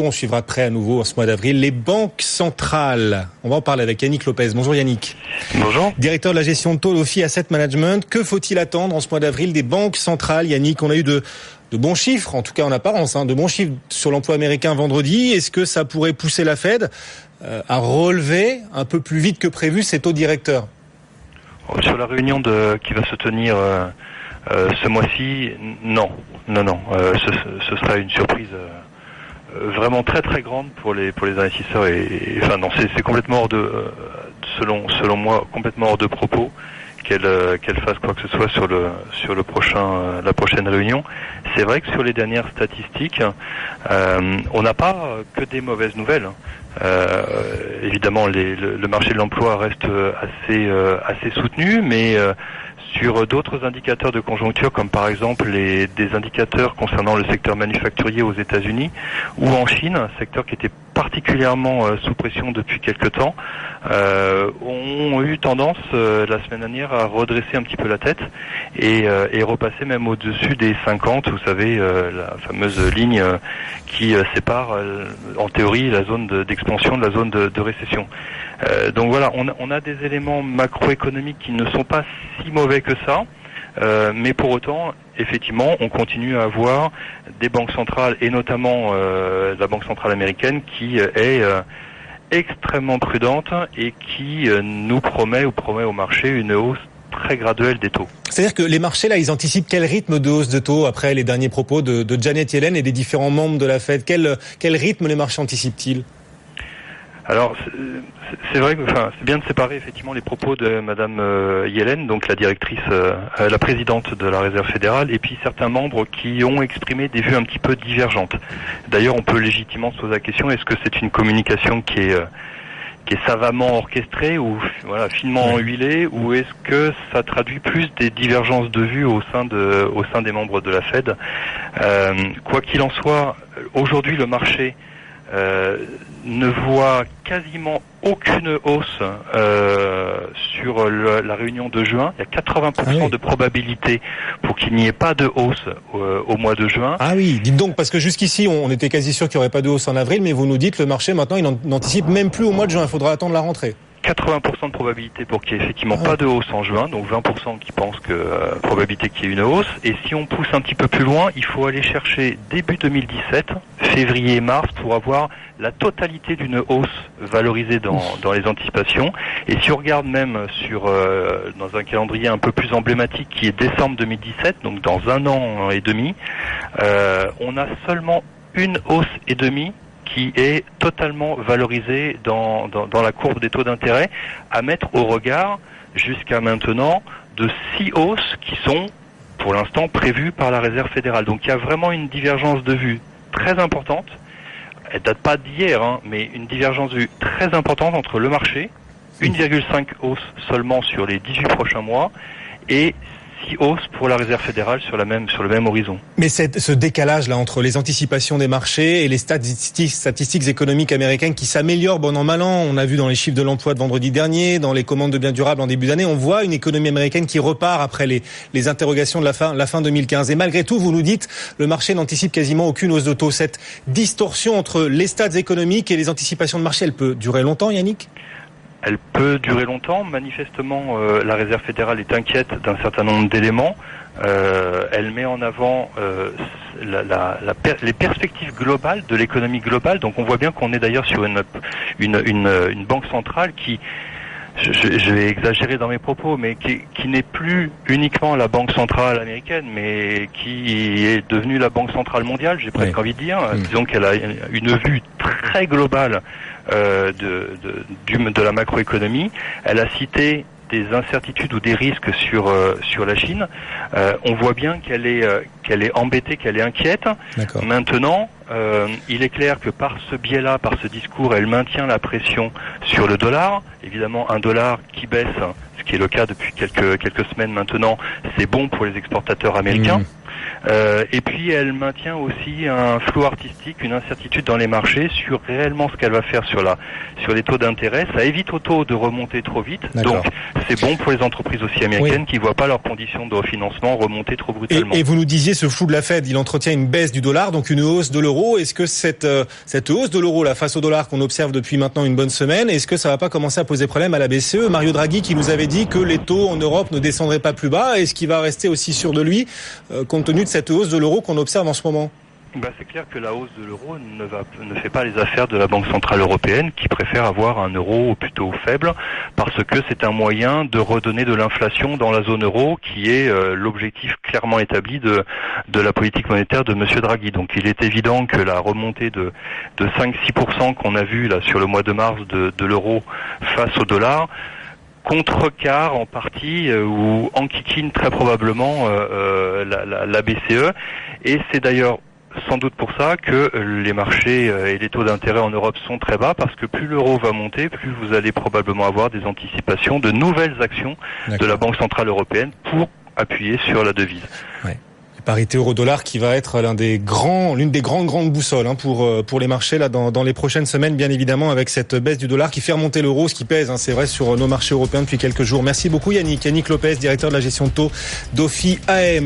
On suivra près à nouveau en ce mois d'avril les banques centrales. On va en parler avec Yannick Lopez. Bonjour Yannick. Bonjour. Directeur de la gestion de taux d'Ophi Asset Management. Que faut-il attendre en ce mois d'avril des banques centrales, Yannick? On a eu de bons chiffres, en tout cas en apparence, de bons chiffres sur l'emploi américain vendredi. Est-ce que ça pourrait pousser la Fed à relever un peu plus vite que prévu ses taux directeurs? Sur la réunion qui va se tenir ce mois-ci, non. Ce sera une surprise vraiment très très grande pour les investisseurs c'est complètement selon moi complètement hors de propos qu'elle fasse quoi que ce soit sur la prochaine réunion. C'est vrai que sur les dernières statistiques, on n'a pas que des mauvaises nouvelles. Évidemment, le marché de l'emploi reste assez soutenu, mais sur d'autres indicateurs de conjoncture, comme par exemple des indicateurs concernant le secteur manufacturier aux États-Unis ou en Chine, un secteur qui était particulièrement sous pression depuis quelque temps, ont eu tendance la semaine dernière à redresser un petit peu la tête et repasser même au-dessus des 50, vous savez, la fameuse ligne qui sépare en théorie la zone d'expansion de la zone de récession. Donc voilà, on a des éléments macroéconomiques qui ne sont pas si mauvais que ça, mais pour autant, effectivement, on continue à avoir des banques centrales, et notamment la Banque centrale américaine, qui est extrêmement prudente et qui nous promet au marché une hausse très graduelle des taux. C'est-à-dire que les marchés, là, ils anticipent quel rythme de hausse de taux après les derniers propos de Janet Yellen et des différents membres de la Fed? Quel rythme les marchés anticipent-ils? Alors, c'est vrai que, c'est bien de séparer effectivement les propos de Madame Yellen, donc la directrice, la présidente de la Réserve fédérale, et puis certains membres qui ont exprimé des vues un petit peu divergentes. D'ailleurs, on peut légitimement se poser la question, est-ce que c'est une communication qui est savamment orchestrée ou finement huilée, ou est-ce que ça traduit plus des divergences de vues au sein des membres de la Fed? Quoi qu'il en soit, aujourd'hui le marché ne voit quasiment aucune hausse sur la réunion de juin. Il y a 80% de probabilité pour qu'il n'y ait pas de hausse au mois de juin. Ah oui, dites donc, parce que jusqu'ici, on était quasi sûr qu'il n'y aurait pas de hausse en avril, mais vous nous dites le marché maintenant, il n'anticipe même plus au mois de juin. Il faudra attendre la rentrée. 80% de probabilité pour qu'il n'y ait effectivement pas de hausse en juin, donc 20% qui pensent que probabilité qu'il y ait une hausse. Et si on pousse un petit peu plus loin, il faut aller chercher début 2017, février, mars, pour avoir la totalité d'une hausse valorisée dans les anticipations. Et si on regarde même dans un calendrier un peu plus emblématique qui est décembre 2017, donc dans un an et demi, on a seulement une hausse et demie qui est totalement valorisé dans la courbe des taux d'intérêt, à mettre au regard, jusqu'à maintenant, de 6 hausses qui sont, pour l'instant, prévues par la Réserve fédérale. Donc il y a vraiment une divergence de vue très importante. Elle date pas d'hier, mais une divergence de vue très importante entre le marché, 1,5 hausse seulement sur les 18 prochains mois, et 6 hausses pour la Réserve fédérale sur le même horizon. Mais ce décalage-là entre les anticipations des marchés et les statistiques économiques américaines qui s'améliorent bon an mal an, on a vu dans les chiffres de l'emploi de vendredi dernier, dans les commandes de biens durables en début d'année, on voit une économie américaine qui repart après les interrogations de la fin 2015. Et malgré tout, vous nous dites, le marché n'anticipe quasiment aucune hausse de taux. Cette distorsion entre les stats économiques et les anticipations de marché, elle peut durer longtemps, Yannick? Elle peut durer longtemps. Manifestement, la Réserve fédérale est inquiète d'un certain nombre d'éléments. Elle met en avant les perspectives globales de l'économie globale. Donc on voit bien qu'on est d'ailleurs sur une banque centrale qui, je vais exagérer dans mes propos, mais qui n'est plus uniquement la banque centrale américaine, mais qui est devenue la banque centrale mondiale, j'ai presque envie de dire. Disons qu'elle a une vue très globale de la macroéconomie. Elle a cité des incertitudes ou des risques sur la Chine. On voit bien qu'elle est embêtée, qu'elle est inquiète. D'accord. Maintenant, il est clair que par ce biais-là, par ce discours, elle maintient la pression sur le dollar. Évidemment, un dollar qui baisse, ce qui est le cas depuis quelques semaines maintenant, c'est bon pour les exportateurs américains. Et puis elle maintient aussi un flou artistique, une incertitude dans les marchés sur réellement ce qu'elle va faire sur les taux d'intérêt. Ça évite aux taux de remonter trop vite. D'accord. Donc c'est bon pour les entreprises aussi américaines qui voient pas leurs conditions de refinancement remonter trop brutalement. Et vous nous disiez, ce flou de la Fed, il entretient une baisse du dollar, donc une hausse de l'euro. Est-ce que cette hausse de l'euro là face au dollar qu'on observe depuis maintenant une bonne semaine, est-ce que ça va pas commencer à poser problème à la BCE? Mario Draghi qui nous avait dit que les taux en Europe ne descendraient pas plus bas, est-ce qu'il va rester aussi sûr de lui compte tenu de cette hausse de l'euro qu'on observe en ce moment? C'est clair que la hausse de l'euro ne fait pas les affaires de la Banque Centrale Européenne qui préfère avoir un euro plutôt faible parce que c'est un moyen de redonner de l'inflation dans la zone euro qui est l'objectif clairement établi de la politique monétaire de Monsieur Draghi. Donc il est évident que la remontée de 5-6% qu'on a vu là sur le mois de mars de l'euro face au dollar contrecarre en partie ou enquiquine très probablement la BCE, et c'est d'ailleurs sans doute pour ça que les marchés et les taux d'intérêt en Europe sont très bas, parce que plus l'euro va monter, plus vous allez probablement avoir des anticipations de nouvelles actions de la Banque Centrale Européenne pour appuyer sur la devise. Ouais. Parité euro-dollar qui va être l'une des grandes boussoles pour les marchés là dans les prochaines semaines, bien évidemment, avec cette baisse du dollar qui fait remonter l'euro, ce qui pèse, c'est vrai, sur nos marchés européens depuis quelques jours. Merci beaucoup Yannick Lopez, directeur de la gestion de taux d'OFI AM.